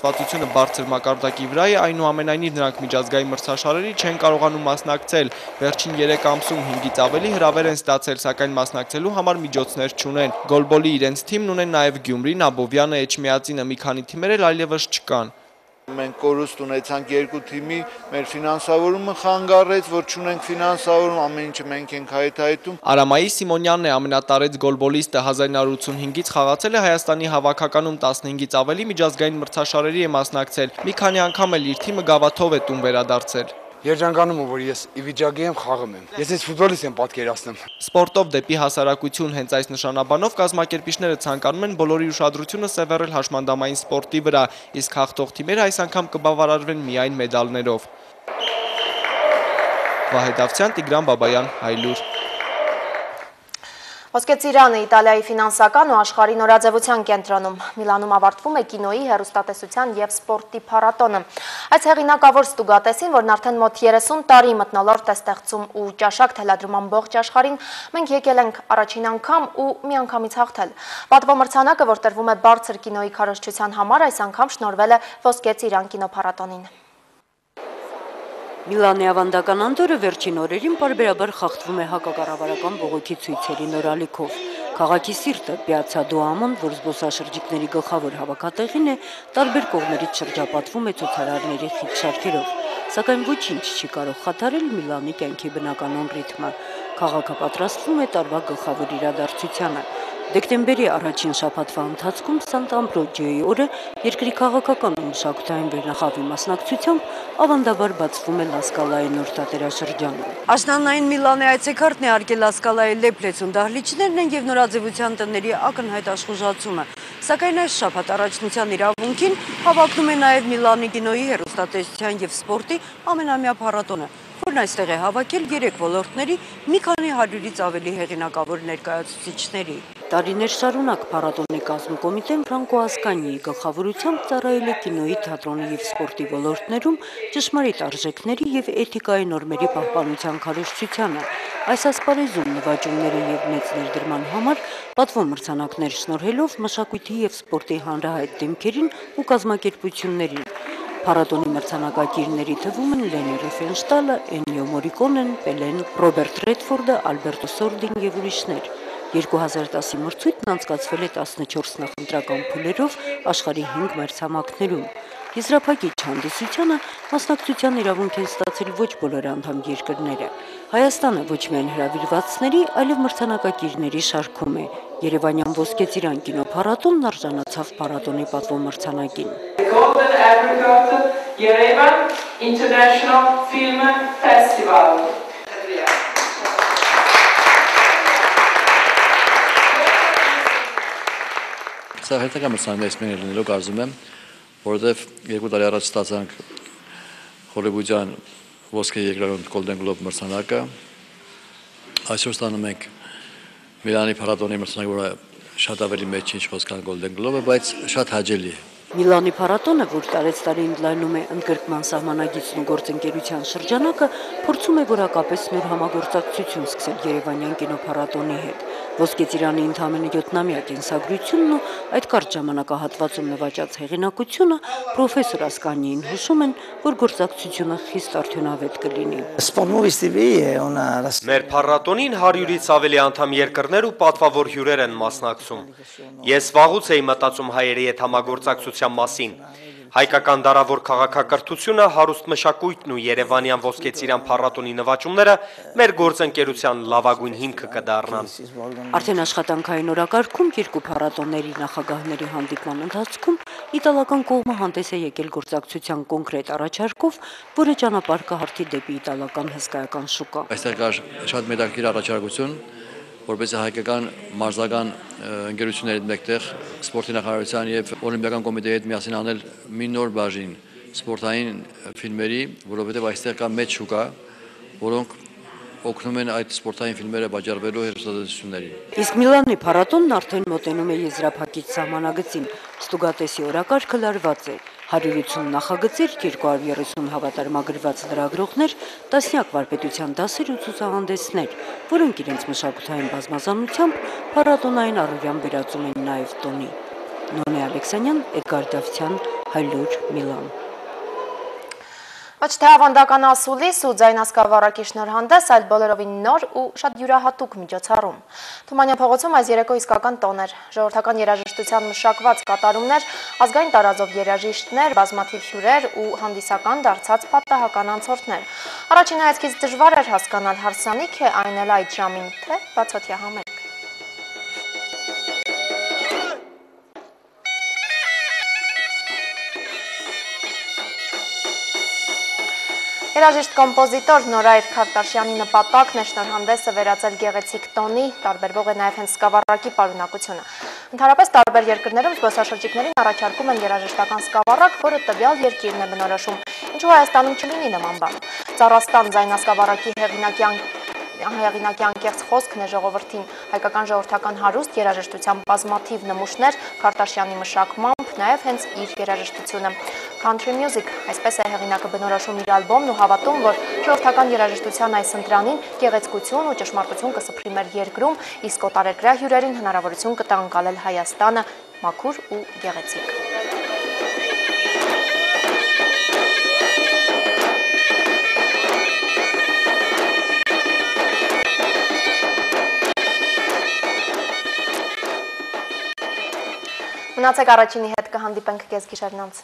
կասվածությունը բարձր մակարդակի վրա է, այնուամենայնիվ նրանք միջազգային մրցաշարերի չեն կարողանում մասնակցել։ Վերջին 3 ամսում 5-ից ավելի հրավեր են ստացել, սակայն մասնակցելու համար միջոցներ չունեն։ Գոլբոլի իրենց թիմն ունեն նաև Գյումրին, Աբովյանը, Էջմիածինը, մի քանի թիմեր էլ այլևս չկան։ Մենք կորուստ ունեցանք երկու թիմի, մեր ֆինանսավորումը խանգարեց, որ չունենք ֆինանսավորում, ամեն ինչը մենք ենք հայտայտում։ Արամայի Սիմոնյանն է ամենատարեց գոլբոլիստը, 1985-ից խաղացել է Հայաստանի հավաքականում, 15-ից ավելի միջազգային մրցաշարերի է մասնակցել, մի քանի անգամ էլ իր թիմը գավաթով է տուն վերադարձել։ Երջանկանում եմ, որ ես ի վիճակի եմ խաղում եմ։ Ես այս ֆուտբոլիստ եմ պատկերացնում։ Սպորտով դեպի հասարակություն, հենց այս նշանաբանով կազմակերպիչները ցանկանում են բոլորի ուշադրությունը սևեռել հաշմանդամային սպորտի վրա, իսկ հաղթող թիմերը այս անգամ կբավարարվեն միայն մեդալներով։ Վահե Դավթյան, Տիգրան Բաբայան, Հայլուր։ Ոսկե ծիրանը Իտալիայի ֆինանսական ու աշխարհի նորաձևության կենտրոնում։ Միլանում ավարտվում է կինոյի, հեռուստատեսության և սպորտի փառատոնը։ Այս հեղինակավոր ստուգատեսին, որն արդեն մոտ 30 տարի մթնոլորտ է ստեղծում ու ճաշակ թելադրում ամբողջ աշխարհին, մենք եկել ենք առաջին անգամ ու միանգամից հաղթել։ Պատվո մրցանակը, որ տրվում է բարձր կինոյի քարոզչության համար, այս անգամ շնորհվել է Ոսկե ծիրան կինոփառատոնին։ Միլանի ավանդական անդորը վերջին օրերին պարբերաբար խախտվում է հակակառավարական բողոքի ցույցերի նոր ալիքով։ Քաղաքի սիրտը Պիացցա Դուամոն, որ զբոսաշրջիկների գլխավոր հավաքատեղին է, տարբեր կողմերից շրջապատվում է ցուցարարների խիտ շարքերով, սակայն ոչինչ չի կարող խաթարել Միլանի կյանքի բնականոն ռիթմը։ Քաղաքը պատրաստվում է տարվա գլխավոր իրադարձությանը։ Դեկտեմբերի առաջին շաբաթվա ընթացքում Սանտամբրոջիոյի օրը երկրի քաղաքական ու մշակութային վերնախավի մասնակցությամբ ավանդաբար բացվում է Լասկալայի նոր թատերաշրջանը։ Աշնանային Միլանի այցեքարտն է արգել Լասկալայի լեփլեցուն դահլիճներն են և նորաձևության տների ակնհայտ աշխուժացումը։ Սակայն այս շաբաթ առաջնության իրավունքին հավակնում է նաև Միլանի կինոյի, հեռուստատեսության և սպորտի ամենամյա փառատոնը, որն այստեղ է հավաքել 3 ոլորտների մի քանի 100-ից ավելի հեղինակավոր ներկայացուցիչների։ Տարիներ շարունակ փառատոնի կազմում կոմիտեն Ֆրանկո Ասկանիի գլխավորությամբ ծառայել է կինոյի, թատրոնի և սպորտի ոլորտներում ճշմարիտ արժեքների և էթիկայի նորմերի պահպանության քարոզչությանը։ Այս ասպարեզում նվաճումների և մեծ ներդրման համար պատվո մրցանակներ շնորհելով մշակույթի և սպորտի հանրահայտ դեմքերին ու կազմակերպություններին։ Փառատոնի մրցանակակիրների թվում են Լենի Ռիֆենշտալը, Էնիո Մորիկոնեն, Պելեն, Ռոբերտ Ռեդֆորդը, Ալբերտո Սորդին և ուրիշներ։ 2010-ի մրցույթն անցկացվել է 14 նախընտրական փուլերով աշխարհի 5 մայրցամաքներում։ Եզրափակիչ հանդիսությանը մասնակցության իրավունք են ստացել ոչ բոլոր անդամ երկրները։ Հայաստանը ոչ միայն հրավիրվածների, այլև մրցանակակիրների շարքում է։ Երևանյան Ոսկե ծիրան կինոփառատոնն արժանացավ փառատոնի պատվո մրցանակին։ Golden Apricot Yerevan International Film Festival. Սա հետագա մրցանակներ լինելով կարծում եմ, որովհետև 2 տարի առաջ ստացանք Հոլիվուդյան ոսկե երկրորդ Golden Globe մրցանակը, այսօր ստանում ենք Միլանի փառատոնի մրցանակ, որը շատ ավելի մեծ ինչ խոսքան Golden Globe-ը, բայց շատ հաճելի է։ Միլանի փառատոնը, որ տարեցտարի ընդլայնում է ընդգրկման սահմանագիծն ու գործընկերության շրջանակը, փորձում է որակապես նոր համագործակցություն սկսել Երևանյան կինոփառատոնի հետ։ Ոսկե ծիրանի ընդամենը 7-ամյա կենսագրությունն ու այդ կարճ ժամանակահատվածում նվաճած հեղինակությունը պրոֆեսոր Ասկանիին հուշում են, որ գործակցությունը խիստ արդյունավետ կլինի։ Մեր փառատոնին 100-ից ավելի անդամ երկրներ ու պատվավոր հյուրեր են մասնակցում։ Ես վաղուց էի մտածում հայերի հետ համագործակցության մասին։ Հայկական դարավոր քաղաքակրթությունը, հարուստ մշակույթն ու Երևանյան Ոսկե ծիրան փառատոնի նվաճումները մեր գործընկերության լավագույն հիմքը կդառնան։ Արդեն աշխատանքային օրակարգում երկու փառատոնների նախագահների հանդիպման ընթացքում իտալական կողմը հանդես է եկել գործակցության կոնկրետ առաջարկով, որը ճանապարհ կհարթի դեպի իտալական հսկայական շուկա։ Այստեղ կար շատ մետաքրքիր առաջարկություն, որպեսզի հայկական մարզական ընկերությունների մեկտեղ սպորտի նախարարության եւ օլիմպիական կոմիտեի հետ միասին անել մի նոր բաժին սպորտային ֆիլմերի, որովհետեւ այստեղ կա մեծ շուկա, որոնք օգնում են այդ սպորտային ֆիլմերը վաճառվելու հեռուստատեսություններին։ Իսկ Միլանի փառատոնն արդեն մոտենում է եզրափակիչ սահմանագծին։ Ստուգատեսի օրակարգը լարված է։ 180 նախագծեր, 230 հավատարմագրված լրագրողներ, տասնյակ վարպետության դասեր ու ցուցահանդեսներ, որոնք իրենց մշակութային բազմազանությամբ փառատոնային առօրյան վերածում են նաև տոնի։ Նոնե Ալեքսանյան, Էդգար Դավթյան, Հայլուր Միլան։ Ոչ թե ավանդական ասուլիս ու ձայնասկավառակի շնորհանդես, այլ բոլորովին նոր ու շատ յուրահատուկ միջոցառում։ Թումանյան փողոցում այս երեկո իսկական տոն էր։ Ժողովրդական երաժշտության մշակված կատարումներ, ազգային տարազով երաժիշտներ, բազմաթիվ հյուրեր ու հանդիսական դարձած պատահական անցորդներ։ Առաջին հայացքից դժվար էր հասկանալ հարսանիք է այն էլ այդ ժամին, թե բացօթյա համերգ։ Երաժիշտ կոմպոզիտոր Նորայր Քարտաշյանի նպատակն է շնորհանդեսը վերածել գեղեցիկ տոնի, տարբերվող է նաև հենց սկավառակի պարունակությունը։ Ընդհանրապես տարբեր երկրներում զբոսաշրջիկներին առաջարկում են երաժշտական սկավառակ, որը տվյալ երկիրն է բնորոշում, ինչու Հայաստանում չլինի նման բան։ Ծառաստան ձայնասկավառակի հեղինակի անկեղծ խոսքն է ժողովրդին, հայկական ժողովրդական հարուստ երաժշտության բազմաթիվ նմուշներ Քարտաշյանի մշակմամբ, նաև հենց իր երաժշտությունը։ Country music, այսպես է հեղինակը բնորոշում իր ալբոմն ու հավատում, որ ժողովրդական երաժշտության այս ընտրանին գեղեցկություն ու ճշմարտություն կսփռի մեր երկրում, իսկ օտարերկրյա հյուրերին հնարավորություն կտա անցալել Հայաստանը մաքուր ու գեղեցիկ։ Մնացեք առաջինի հետ, կհանդիպենք կեսգիշերն անց։